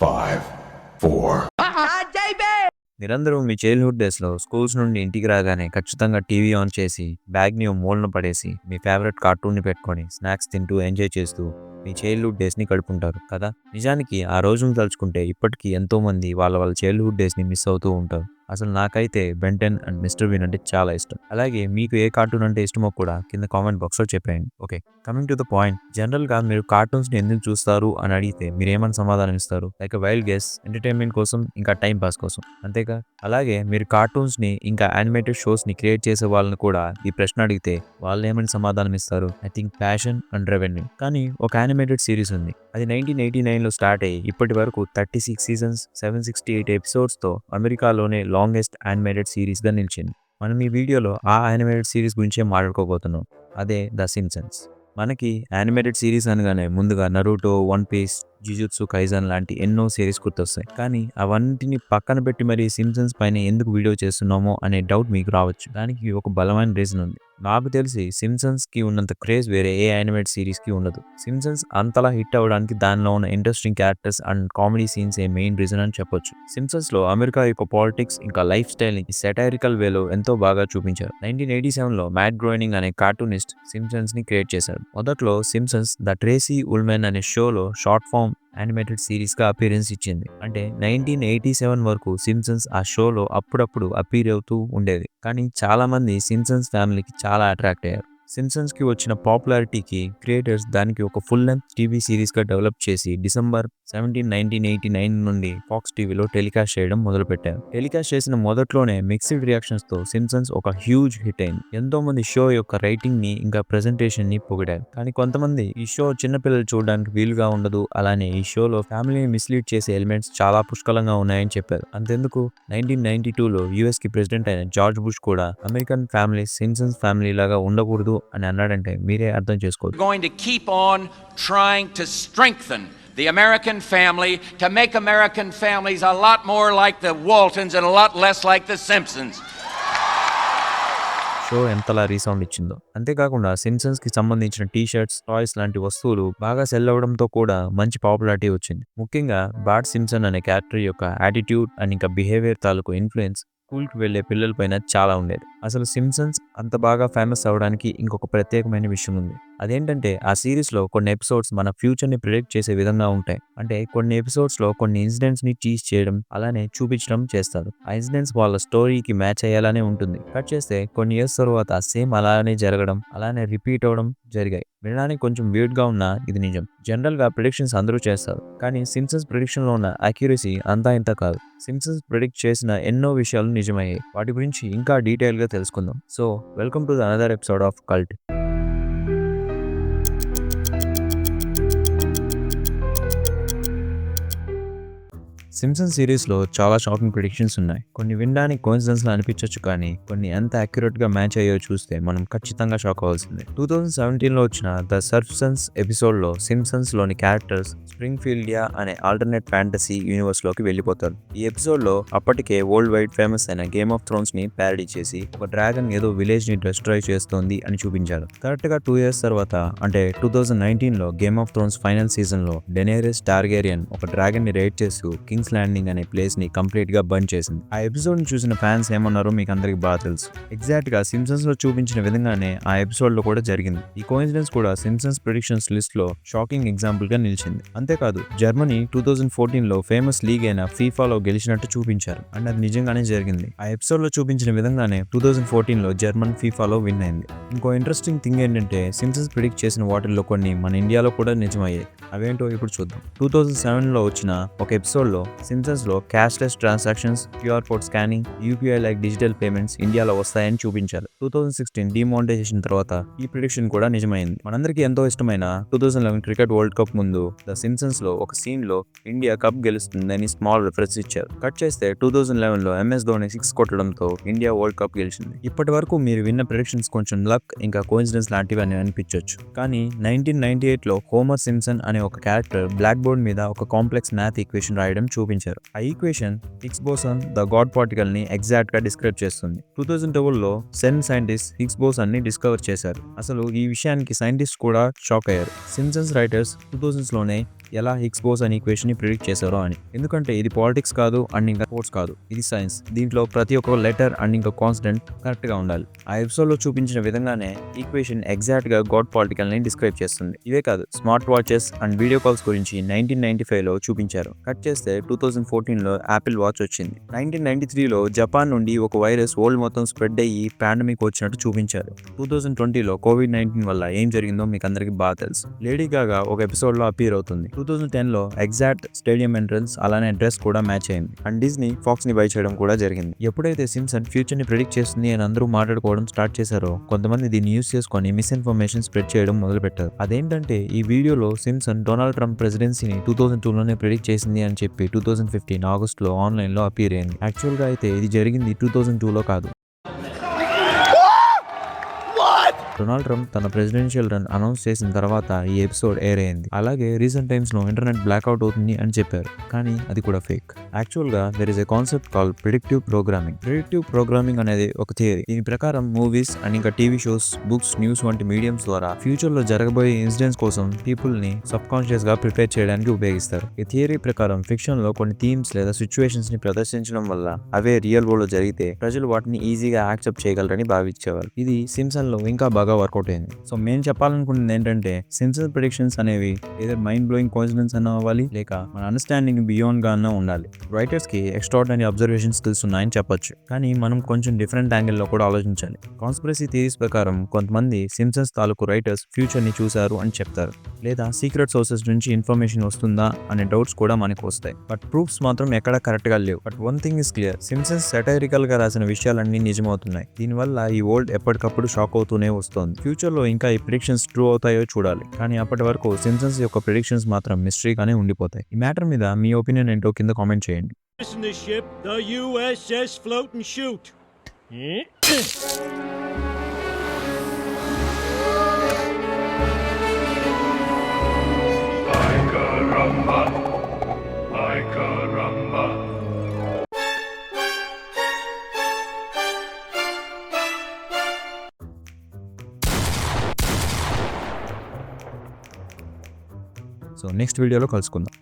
5, 4. నిరంతరం మీ చైల్డ్‌హుడ్ డేస్‌లో స్కూల్స్ నుండి ఇంటికి రాగానే ఖచ్చితంగా టీవీ ఆన్ చేసి, బ్యాగ్‌ని ఓ మూలన పడేసి, మీ ఫేవరెట్ కార్టూన్‌ని పెట్టుకొని, స్నాక్స్ తింటూ ఎంజాయ్ చేస్తూ మీ చైల్డ్‌హుడ్ డేస్‌ని గడుపుంటారు కదా! నిజానికి ఆ రోజులను తలుచుకుంటే ఇప్పటికీ ఎంతోమంది వాళ్ళ చైల్డ్‌హుడ్ డేస్‌ని మిస్ అవుతూ ఉంటారు. అసలు నాకైతే బెన్ 10 అండ్ మిస్టర్ బీన్ అంటే చాలా ఇష్టం. అలాగే మీకు ఏ కార్టూన్ అంటే ఇష్టమో కూడా కింద కామెంట్ బాక్స్‌లో చెప్పేయండి. Okay. Coming to the point. జనరల్‌గా మీరు కార్టూన్స్‌ని ఎందుకు చూస్తారు అని అడిగితే మీరేమని సమాధానం ఇస్తారు? Like a wild guess, entertainment కోసం, ఇంకా టైమ్ పాస్ కోసం. అంతేగా? అలాగే మీరు కార్టూన్స్‌ని ఇంకా యానిమేటెడ్ షోస్‌ని క్రియేట్ చేసే వాళ్ళని కూడా ఈ ప్రశ్న అడిగితే వాళ్ళేమని సమాధానం ఇస్తారు? I think passion and revenue. కానీ ఒక యానిమేటెడ్ సీరీస్ ఉంది. అది 1989లో స్టార్ట్ అయ్యి ఇప్పటి వరకు 36 సీజన్స్, 768 ఎపిసోడ్స్‌తో అమెరికాలోనే లాంగెస్ట్ యానిమేటెడ్ సీరీస్‌గా నిలిచింది. మనం ఈ వీడియోలో ఆ యానిమేటెడ్ సీరీస్ గురించే మాట్లాడుకోబోతున్నాం. అదే ద సింప్సన్స్. మనకి యానిమేటెడ్ సీరీస్ అనగానే ముందుగా Naruto, one piece, Jujutsu Kaisen లాంటి ఎన్నో సిరీస్ గుర్తొస్తాయి. కానీ అవన్నిటిని పక్కన పెట్టి మరి సింప్సన్స్ పైన ఎందుకు వీడియో చేస్తున్నామో అనే డౌట్ మీకు రావచ్చు. దానికి ఒక బలమైన రీజన్ ఉంది. నాకు తెలిసి సింప్సన్స్‌కి ఉన్నంత క్రేజ్ వేరే ఏ యానిమేటెడ్ సీరీస్‌కి ఉండదు. సింప్సన్స్ అంతలా హిట్ అవ్వడానికి దానిలో ఉన్న interesting characters and comedy scenes A main reason అని చెప్పొచ్చు. సింప్సన్స్‌లో అమెరికా యొక్క పాలిటిక్స్ ఇంకా లైఫ్ స్టైల్‌ని సాటైరికల్ వేలో ఎంతో బాగా చూపించారు. 1987లో మ్యాట్ గ్రోయినింగ్ అనే కార్టూనిస్ట్ సింప్సన్స్‌ని క్రియేట్ చేశాడు. మొదట్లో సింప్సన్స్ ద ట్రేసీ ఉల్మెన్ అనే షోలో షార్ట్ ఫామ్ యానిమేటెడ్ సిరీస్‌గా అపియరెన్స్ ఇచ్చింది. అంటే 1987 వరకు సింప్సన్స్ ఆ షోలో అప్పుడప్పుడు అపీర్ అవుతూ ఉండేది. కానీ చాలామంది సింప్సన్స్ ఫ్యామిలీకి చాలా అట్రాక్ట్ అయ్యారు. సింప్సన్స్‌కి వచ్చిన పాపులారిటీకి క్రియేటర్స్ దానికి ఒక ఫుల్ లెంగ్త్ టీవీ సిరీస్‌గా డెవలప్ చేసి డిసెంబర్ 17, 1989 నుండి ఫాక్స్ టీవీలో టెలికాస్ట్ చేయడం మొదలుపెట్టారు. టెలికాస్ట్ చేసిన మొదట్లోనే మిక్స్డ్ రియాక్షన్స్‌తో సింప్సన్స్ ఒక హ్యూజ్ హిట్ అయింది. ఎంతోమంది షో యొక్క రైటింగ్‌ని ఇంకా ప్రెజెంటేషన్‌ని పొగిడారు. కానీ కొంతమంది ఈ షో చిన్నపిల్లలు చూడడానికి వీలుగా ఉండదు, అలానే ఈ షోలో ఫ్యామిలీని మిస్‌లీడ్ చేసే ఎలిమెంట్స్ చాలా పుష్కలంగా ఉన్నాయని చెప్పారు. అంతెందుకు 1992లో యూఎస్‌కి ప్రెసిడెంట్ అయిన జార్జ్ బుష్ కూడా అమెరికన్ ఫ్యామిలీ సింప్సన్స్ ఫ్యామిలీ లాగా ఉండకూడదు అని అన్నాడంటే మీరే అర్థం చేసుకోవచ్చు. Going to keep on trying to strengthen the American family to make American families a lot more like the Waltons and a lot less like the Simpsons. Show ఎంతలా resound ఇచ్చిందో. అంతేకాకుండా సింప్సన్స్‌కి సంబంధించిన టీ షర్ట్స్, టాయ్స్ లాంటి వస్తువులు బాగా cell అవ్వడంతో కూడా మంచి పాపులారిటీ వచ్చింది. ముఖ్యంగా బార్ట్ సింప్సన్ అనే క్యారెక్టర్ యొక్క యాటిట్యూడ్ అండ్ ఇంకా బిహేవియర్ తాలూకు ఇన్‌ఫ్లుయెన్స్ స్కూల్‌కి వెళ్ళే పిల్లల పైన చాలా ఉండేది. అసలు సింప్సన్స్ అంత బాగా ఫేమస్ అవ్వడానికి ఇంకొక ప్రత్యేకమైన విషయం ఉంది. అదేంటంటే ఆ సిరీస్‌లో కొన్ని ఎపిసోడ్స్ మన ఫ్యూచర్‌ని ప్రిడిక్ట్ చేసే విధంగా ఉంటాయి. అంటే కొన్ని ఎపిసోడ్స్‌లో కొన్ని ఇన్సిడెంట్స్‌ని టీజ్ చేయడం, అలానే చూపించడం చేస్తారు. ఆ ఇన్సిడెంట్స్ వాళ్ళ స్టోరీకి మ్యాచ్ అయ్యేలానే ఉంటుంది. కట్ చేస్తే కొన్ని ఇయర్స్ తర్వాత సేమ్ అలానే జరగడం, అలానే రిపీట్ అవ్వడం జరిగాయి. వినడానికి కొంచెం వియర్డ్‌గా ఉన్నా ఇది నిజం. జనరల్‌గా ప్రిడిక్షన్స్ అందరూ చేస్తారు. కానీ సింప్సన్స్ ప్రిడిక్షన్‌లో ఉన్న అక్యురసీ అంతా ఇంతా కాదు. సింప్సన్స్ ప్రిడిక్ట్ చేసిన ఎన్నో విషయాలు నిజమయ్యాయి. వాటి గురించి ఇంకా డీటెయిల్‌గా తెలుసుకుందాం. So welcome to the another episode of cult. Simpson's సిరీస్‌లో చాలా షాకింగ్ ప్రిడిక్షన్స్ ఉన్నాయి. కొన్ని వినడానికి కోయిన్సిడెన్స్‌లా అనిపించొచ్చు, కానీ కొన్ని ఎంత యాక్యురేట్‌గా మ్యాచ్ అయ్యాయో చూస్తే మనం ఖచ్చితంగా షాక్ అవ్వాల్సిందే. 2017లో వచ్చిన ద సర్ఫ్సన్స్ ఎపిసోడ్‌లో సింప్సన్స్‌లోని క్యారెక్టర్స్ స్ప్రింగ్‌ఫీల్డియా అనే ఆల్టర్నేట్ ఫ్యాంటసీ యూనివర్స్‌లోకి వెళ్ళిపోతారు. ఈ ఎపిసోడ్‌లో అప్పటికే వరల్డ్ వైడ్ ఫేమస్ అయిన గేమ్ ఆఫ్ థ్రోన్స్‌ని ప్యారడీ చేసి ఒక డ్రాగన్ ఏదో విలేజ్‌ని డిస్ట్రాయ్ చేస్తోంది అని చూపించారు. కరెక్ట్‌గా 2 ఇయర్స్ తర్వాత అంటే 2019లో గేమ్ ఆఫ్ థ్రోన్స్ ఫైనల్ సీజన్‌లో డెనేరిస్ టార్గేరియన్ ఒక డ్రాగన్‌ని రైడ్ చేస్తూ కింగ్స్ ల్యాండింగ్ అనే ప్లేస్ ని కంప్లీట్ గా బర్న్ చేసింది. ఆ ఎపిసోడ్ ని చూసిన ఫ్యాన్స్ ఏమన్నారో మీకు అందరికి బాగా తెలుసు. ఎగ్జాక్ట్ గా సింప్సన్స్ లో చూపించిన విధంగానే ఆ ఎపిసోడ్ లో కూడా జరిగింది. ఈ కోఇన్సిడెన్స్ కూడా సింప్సన్స్ ప్రిడిక్షన్స్ లిస్ట్ లో షాకింగ్ ఎగ్జాంపుల్ గా నిలిచింది. అంతేకాదు జర్మనీ 2014లో ఫేమస్ లీగ్ అయిన ఫీఫాలో గెలిచినట్టు చూపించారు. అండ్ అది నిజంగానే జరిగింది. ఆ ఎపిసోడ్ లో చూపించిన విధంగానే 2014లో జర్మన్ ఫీఫాలో విన్ అయింది. ఇంకో ఇంట్రెస్టింగ్ థింగ్ ఏంటంటే సింప్సన్స్ ప్రిడిక్ట్ చేసిన వాటిల్లో కొన్ని మన ఇండియాలో కూడా నిజమయ్యాయి. అవేంటో ఇప్పుడు చూద్దాం. 2007లో వచ్చిన ఒక ఎపిసోడ్ లో సింప్సన్స్ లో cashless transactions, QR code scanning, UPI like digital payments ఇండియాలో వస్తాయని చూపించారు. 2016 డిమానిటైజేషన్ తర్వాత ఈ ప్రిడిక్షన్ కూడా నిజమైంది. మనందరికీ ఎంతో ఇష్టమైన 2011 క్రికెట్ వరల్డ్ కప్ ముందు ద సింప్సన్స్ లో ఒక సీన్ లో ఇండియా కప్ గెలుస్తుందని స్మాల్ రిఫరెన్స్ ఇచ్చారు. కట్ చేస్తే 2011లో ఎంఎస్ ధోని 6 కొట్టడంతో ఇండియా వరల్డ్ కప్ గెలిచింది. ఇప్పటి వరకు మీరు విన్న ప్రిడిక్షన్స్ కొంచెం లక్ ఇంకా కోఇన్సిడెన్స్ లాంటివి అని అనిపించవచ్చు. కానీ 1998లో హోమర్ సింప్సన్ అనే ఒక క్యారెక్టర్ బ్లాక్ బోర్డ్ మీద ఒక కాంప్లెక్స్ మ్యాథ్ ఈక్వేషన్ రాయడం చూపించారు. ఆ equation Higgs boson the God particle ని ఎగ్జాక్ట్ గా డిస్క్రైబ్ చేస్తుంది. 2012లో సెన్ సైంటిస్ట్ హిగ్స్ బోసన్ ని డిస్కవర్ చేశారు. అసలు ఈ విషయానికి సైంటిస్ట్ కూడా షాక్ అయ్యారు. సింప్సన్స్ రైటర్స్ 2000లోనే ఎలా హిగ్స్ బోసన్ ఈక్వేషన్ ని ప్రిడిక్ట్ చేశారో అని. ఎందుకంటే ఇది పాలిటిక్స్ కాదు అండ్ ఇంకా స్పోర్ట్స్ కాదు, ఇది సైన్స్. దీంట్లో ప్రతి ఒక్క లెటర్ అండ్ ఇంకా కాన్స్టెంట్ కరెక్ట్ గా ఉండాలి. ఆ ఎపిసోడ్ లో చూపించిన విధంగానే ఈక్వేషన్ ఎగ్జాక్ట్ గా గాడ్ పాలిటికల్ ని డిస్క్రైబ్ చేస్తుంది. ఇవే కాదు, smart watches and video calls గురించి 1995 లో చూపించారు. కట్ చేస్తే 2014 లో యాపిల్ వాచ్ వచ్చింది. 1993 లో జపాన్ నుండి ఒక వైరస్ వరల్డ్ మొత్తం స్ప్రెడ్ అయ్యి పాండమిక్ వచ్చినట్టు చూపించారు. 2020 లో కోవిడ్-19 వల్ల ఏం జరిగిందో మీకు అందరికి బాగా తెలుసు. లేడీ గాగా ఒక ఎపిసోడ్ లో అపీర్ అవుతుంది. 2010 లో ఎగ్జాక్ట్ స్టేడియం ఎంట్రన్స్ అలానే డ్రెస్ కూడా మ్యాచ్ అయింది. అండ్ డిజ్నీ ఫాక్స్ ని బై చేయడం కూడా జరిగింది. ఎప్పుడైతే సిమ్సన్ ఫ్యూచర్ ని ప్రిడిక్ట్ చేస్తుంది అని అందరూ మాట్లాడుకోవడం స్టార్ట్ చేశారో, కొంతమంది దీన్ని యూస్ చేసుకొని మిస్ఇన్ఫర్మేషన్ స్ప్రెడ్ చేయడం మొదలు పెట్టారు. అదేంటంటే ఈ వీడియోలో సిమ్సన్ డొనాల్డ్ ట్రంప్ ప్రెసిడెన్సీని 2002 లోనే ప్రిడిక్ట్ చేసింది అని చెప్పి 2015 ఆగస్ట్ లో ఆన్లైన్ లో అపీర్ అయింది. యాక్చువల్ గా అయితే ఇది జరిగింది 2002 లో కాదు. డొనాల్డ్ ట్రంప్ తన ప్రెసిడెన్షియల్ రన్ అనౌన్స్ చేసిన తర్వాత ఈ ఎపిసోడ్ ఎయిర్ అయింది. అలాగే రీసెంట్ టైమ్స్ లో ఇంటర్నెట్ బ్లాక్అవుట్ అవుతుంది అని చెప్పారు, కానీ అది కూడా ఫేక్. యాక్చువల్ గా there is a concept call predictive programming. Predictive programming అనేది ఒక థియరీ. దీని ప్రకారం మూవీస్ అండ్ ఇంకా టీవీ షోస్, బుక్స్, న్యూస్ వంటి మీడియంస్ ద్వారా ఫ్యూచర్ లో జరగబోయే ఇన్సిడెంట్స్ కోసం పీపుల్ ని సబ్ కాన్షియస్ గా ప్రిపేర్ చేయడానికి ఉపయోగిస్తారు. ఈ థియరీ ప్రకారం ఫిక్షన్ లో కొన్ని థీమ్స్ లేదా సిచ్యువేషన్స్ ని ప్రదర్శించడం వల్ల అవే రియల్ వరల్డ్ లో జరిగితే ప్రజలు వాటిని ఈజీగా యాక్సెప్ట్ చేయగలరని భావించేవారు. ఇది సిమ్సన్ లో ఇంకా బాగా వర్కౌట్ అయింది. సో మేము చెప్పాలనుకుంటుంది ఏంటంటే సిమ్సన్ ప్రిడిక్షన్స్ అనేవి ఏదైనా మైండ్ బ్లోయింగ్ కోఇన్సిడెన్స్ అన్న అవ్వాలి, లేక మన అండర్స్టాండింగ్ బియాండ్ గా అన్న ఉండాలి. రైటర్స్ కి ఎక్స్ట్రార్డినరీ అబ్జర్వేషన్ స్కిల్స్ ఉన్నాయని చెప్పొచ్చు, కానీ మనం కొంచెం డిఫరెంట్ యాంగిల్ లో కూడా ఆలోచించాలి. కాన్స్పిరసీ థియరీస్ ప్రకారం కొంతమంది సిమ్సన్స్ తాలూకు రైటర్స్ ఫ్యూచర్ ని చూశారు అని చెప్తారు, లేదా సీక్రెట్ సోర్సెస్ నుంచి ఇన్ఫర్మేషన్ వస్తుందా అనే డౌట్స్ కూడా మనకు వస్తాయి. బట్ ప్రూఫ్స్ మాత్రం ఎక్కడ కరెక్ట్ గా లేవు. But one thing is clear, Simpson's satirical గా రాసిన విషయాలన్నీ నిజమవుతున్నాయి. దీనివల్ల ఈ వరల్డ్ ఎప్పటికప్పుడు షాక్ అవుతూనే వస్తుంది. ఫ్యూచర్ లో ఇంకా ఈ ప్రిడిక్షన్స్ ట్రూ అవుతాయో చూడాలి, కానీ అప్పటి వరకు సిమ్సన్స్ యొక్క ప్రిడిక్షన్స్ మాత్రం మిస్టరీగానే ఉండిపోతాయి. ఈ మ్యాటర్ మీద మీ ఒపీనియన్ ఏంటో కింద కామెంట్ చేయండి. Listen to ship, the USS Float and Shoot. Ay caramba, ay caramba. So next వీడియోలో కలుసుకుందాం.